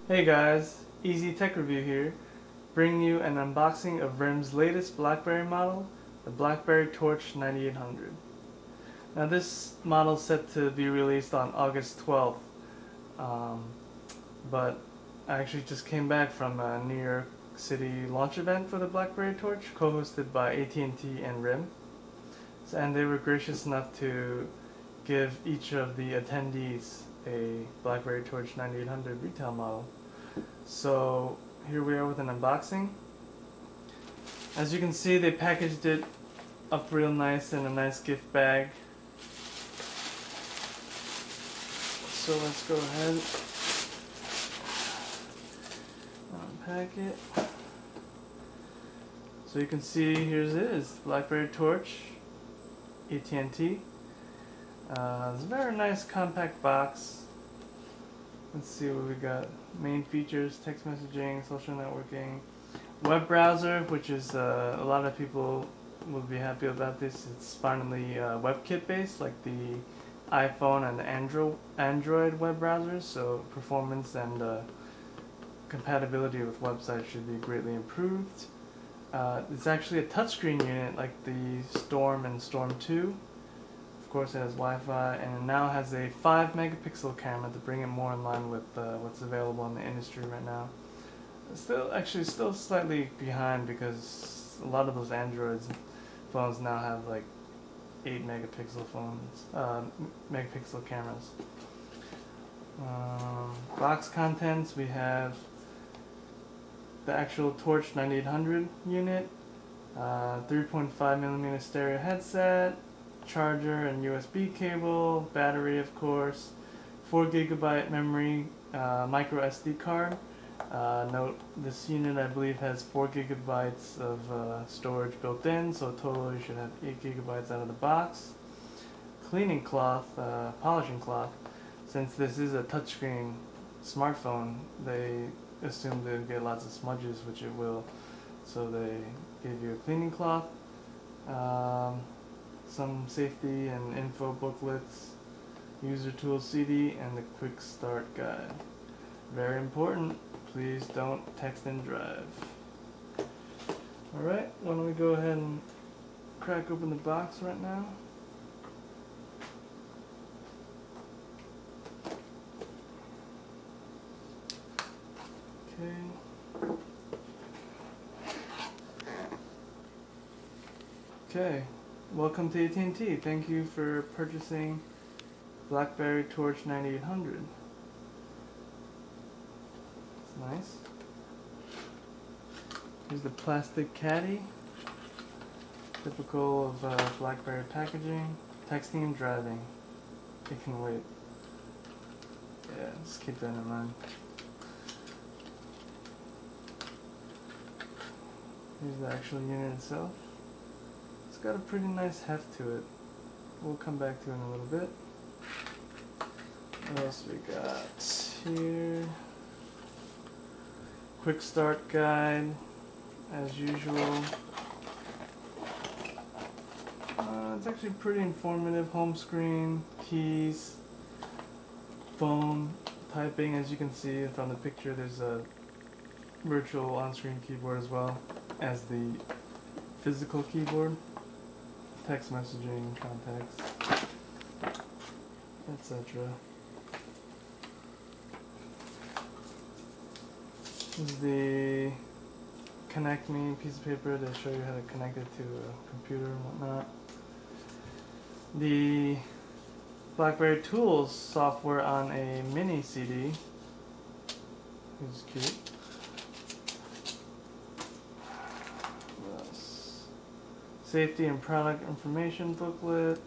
Hey guys, EZTechReview here, bringing you an unboxing of RIM's latest Blackberry model, the Blackberry Torch 9800. Now this model is set to be released on August 12th, but I actually just came back from a New York City launch event for the Blackberry Torch, co-hosted by AT&T and RIM, and they were gracious enough to give each of the attendees a Blackberry Torch 9800 retail model. So here we are with an unboxing. As you can see, they packaged it up real nice in a nice gift bag. So let's go ahead and unpack it. So you can see here's it is Blackberry Torch, AT&T. It's a very nice compact box. Let's see what we got. Main features: text messaging, social networking, web browser, which is a lot of people will be happy about this. It's finally WebKit based, like the iPhone and the Android web browsers. So performance and compatibility with websites should be greatly improved. It's actually a touchscreen unit like the Storm and Storm 2. Of course, it has Wi-Fi, and it now has a 5-megapixel camera to bring it more in line with what's available in the industry right now. It's still slightly behind because a lot of those Android phones now have like 8-megapixel megapixel cameras. Box contents: we have the actual Torch 9800 unit, 3.5mm stereo headset, charger and USB cable, battery of course, 4GB memory, micro SD card. Note this unit I believe has 4GB of storage built in, so total you should have 8GB out of the box. Cleaning cloth, polishing cloth. Since this is a touchscreen smartphone, they assume they'll get lots of smudges, which it will, so they gave you a cleaning cloth. Some safety and info booklets, user tools CD, and the quick start guide. Very important, please don't text and drive. Alright, why don't we go ahead and crack open the box right now. Okay, welcome to AT&T. Thank you for purchasing Blackberry Torch 9800. It's nice. Here's the plastic caddy, typical of Blackberry packaging. Texting and driving. It can wait. Yeah, just keep that in mind. Here's the actual unit itself. It's got a pretty nice heft to it. We'll come back to it in a little bit. What else we got here? Quick start guide, as usual. It's actually pretty informative. Home screen, keys, phone, typing. As you can see from the picture, there's a virtual on-screen keyboard as well as the physical keyboard. Text messaging, contacts, etc. This is the Connect Me piece of paper to show you how to connect it to a computer and whatnot. The Blackberry Tools software on a mini CD, which is cute. Safety and product information booklet.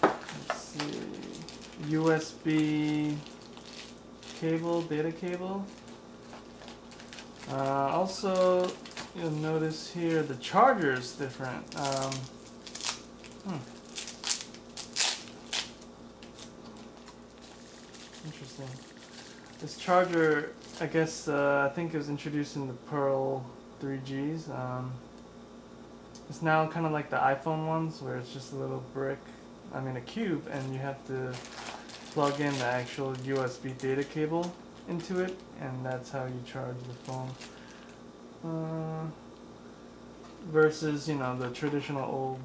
Let's see. USB cable, data cable. Also, you'll notice here the charger is different. Interesting. This charger, I guess, I think it was introduced in the Pearl 3Gs. It's now kind of like the iPhone ones, where it's just a little brick, a cube, and you have to plug in the actual USB data cable into it, and that's how you charge the phone. Versus, you know, the traditional old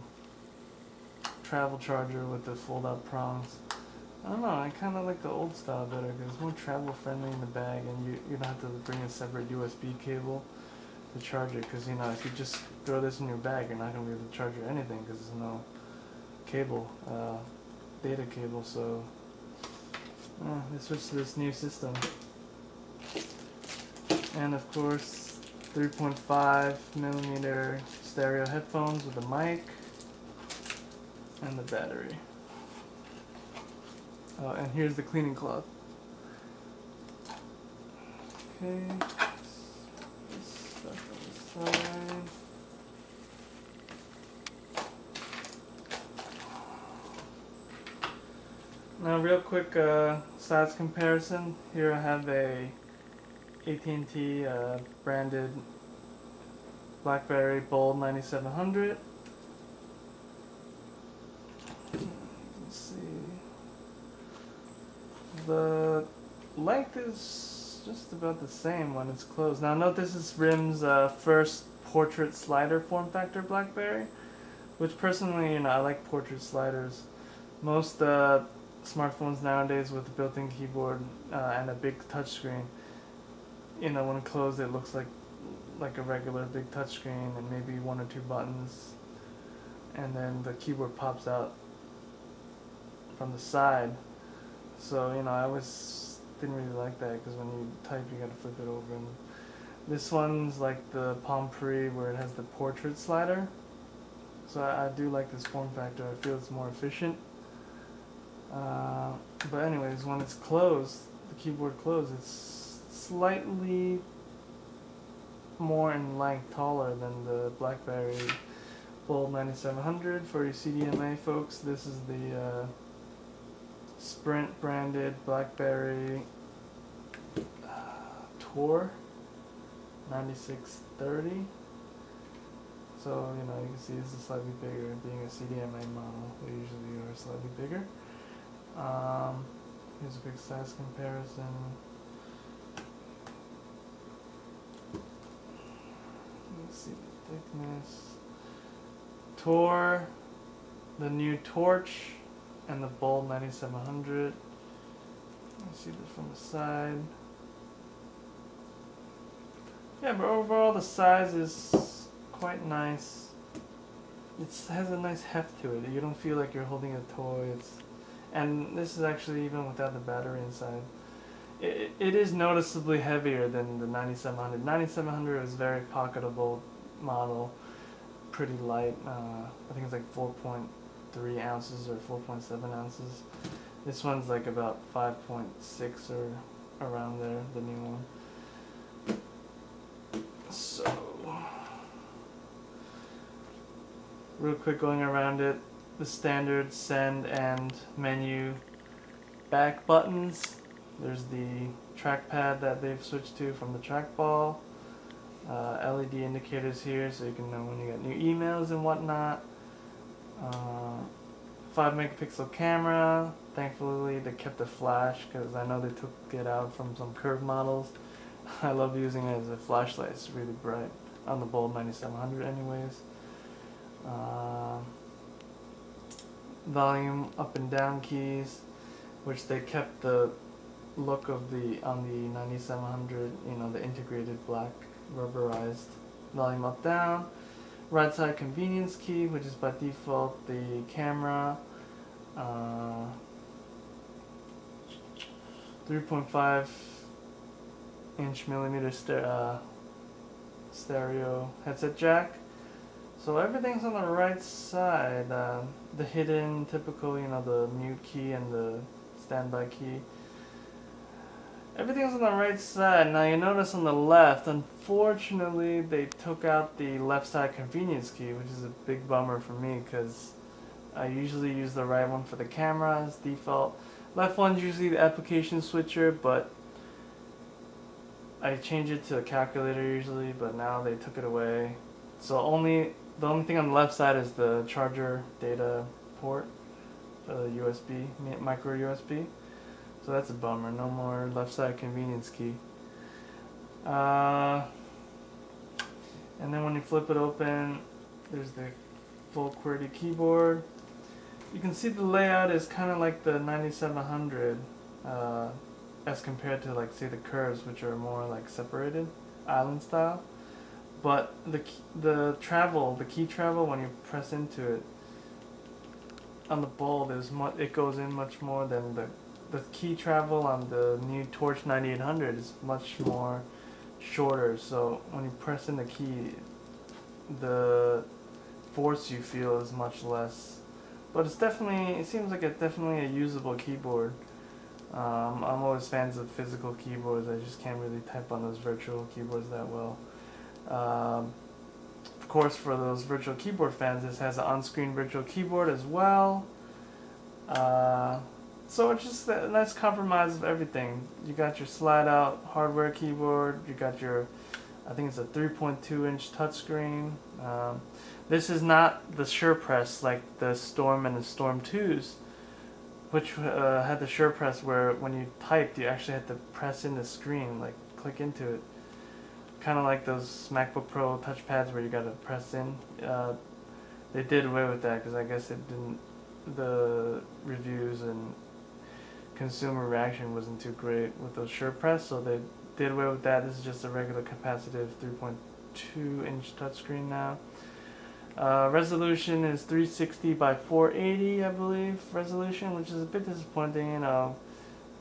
travel charger with the fold-out prongs. I don't know, I kind of like the old style better because it's more travel friendly in the bag, and you don't have to bring a separate USB cable to charge it, because, you know, if you just throw this in your bag, you're not going to be able to charge it or anything because there's no cable, data cable. So they switched to this new system, and of course 3.5mm stereo headphones with a mic and the battery. And here's the cleaning cloth. Okay, this stuff on the side. Now, real quick size comparison. Here I have a AT&T branded Blackberry Bold 9700. Let's see. The length is just about the same when it's closed. Now note this is RIM's first portrait slider form factor Blackberry, which personally, you know, I like portrait sliders. Most smartphones nowadays with a built-in keyboard and a big touchscreen, you know, when closed it looks like a regular big touchscreen and maybe one or two buttons, and then the keyboard pops out from the side. So, you know, I always didn't really like that because when you type you gotta flip it over. And this one's like the Palm Pre where it has the portrait slider. So I do like this form factor. I feel it's more efficient. But anyways, when it's closed, the keyboard closed, it's slightly more in length, taller than the Blackberry Bold 9700. For your CDMA folks, this is the Sprint branded Blackberry Tour 9630. So, you know, you can see this is slightly bigger. Being a CDMA model, they usually are slightly bigger. Here's a big size comparison. Let's see the thickness. Tour, the new Torch, and the Bold 9700. Let's see this from the side. Yeah, but overall the size is quite nice. It has a nice heft to it. You don't feel like you're holding a toy. And this is actually even without the battery inside. It is noticeably heavier than the 9700. 9700 is a very pocketable model, pretty light. I think it's like 4.3 ounces or 4.7 ounces. This one's like about 5.6 or around there, the new one. So, real quick going around it, the standard send and menu back buttons. There's the trackpad that they've switched to from the trackball. LED indicators here so you can know when you got new emails and whatnot. 5-megapixel camera. Thankfully they kept the flash because I know they took it out from some curved models. I love using it as a flashlight. It's really bright on the Bold 9700 anyways. Volume up and down keys, which they kept the look of on the 9700, you know, the integrated black rubberized volume up down. Right side convenience key, which is by default the camera. 3.5mm stereo headset jack. So everything's on the right side. The hidden, typical, you know, the mute key and the standby key. Everything's on the right side. Now you notice on the left, unfortunately, they took out the left side convenience key, which is a big bummer for me because I usually use the right one for the camera as default. Left one's usually the application switcher, but I change it to a calculator usually, but now they took it away. So the only thing on the left side is the charger data port, the USB, micro USB. So that's a bummer. No more left side convenience key. And then when you flip it open, there's the full QWERTY keyboard. You can see the layout is kind of like the 9700 as compared to, like, say, the curves, which are more like separated island style. But the key travel, when you press into it on the bold, it goes in much more than the key travel on the new Torch 9800 is much more shorter. So when you press in the key, the force you feel is much less. But it seems like it's definitely a usable keyboard. I'm always fans of physical keyboards. I just can't really type on those virtual keyboards that well. Of course, for those virtual keyboard fans, this has an on-screen virtual keyboard as well. So it's just a nice compromise of everything. You got your slide-out hardware keyboard. You got your, I think it's a 3.2-inch touchscreen. This is not the SurePress like the Storm and the Storm 2s, which had the SurePress where when you typed, you actually had to press in the screen, like click into it. Kind of like those MacBook Pro touchpads where you got to press in. They did away with that because I guess the reviews and consumer reaction wasn't too great with those SurePress, so they did away with that. This is just a regular capacitive 3.2-inch touchscreen now. Resolution is 360 by 480, I believe, resolution, which is a bit disappointing. You know,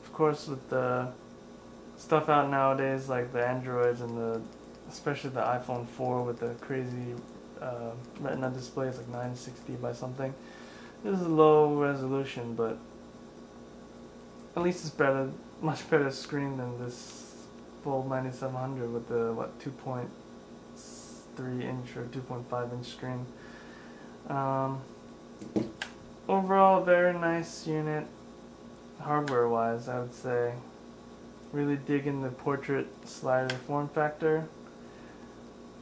of course, with the stuff out nowadays, like the Androids and especially the iPhone 4 with the crazy Retina displays, like 960 by something. This is a low resolution, but at least it's better, much better screen than this full 9700 with the 2.3-inch or 2.5-inch screen. Overall, very nice unit, hardware-wise, I would say. Really digging the portrait slider form factor.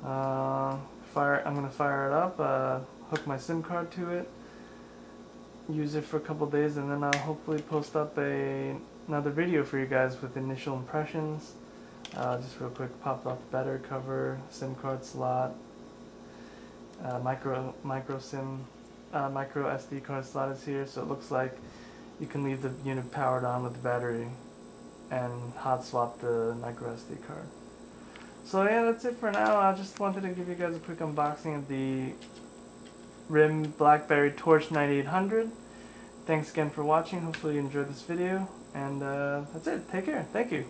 I'm gonna fire it up, hook my SIM card to it, use it for a couple days, and then I'll hopefully post up another video for you guys with initial impressions. Just real quick, popped off battery cover, SIM card slot, micro SD card slot is here, so it looks like you can leave the unit powered on with the battery and hot swap the micro SD card. So yeah, that's it for now. I just wanted to give you guys a quick unboxing of the RIM Blackberry Torch 9800. Thanks again for watching. Hopefully you enjoyed this video, and that's it. Take care. Thank you.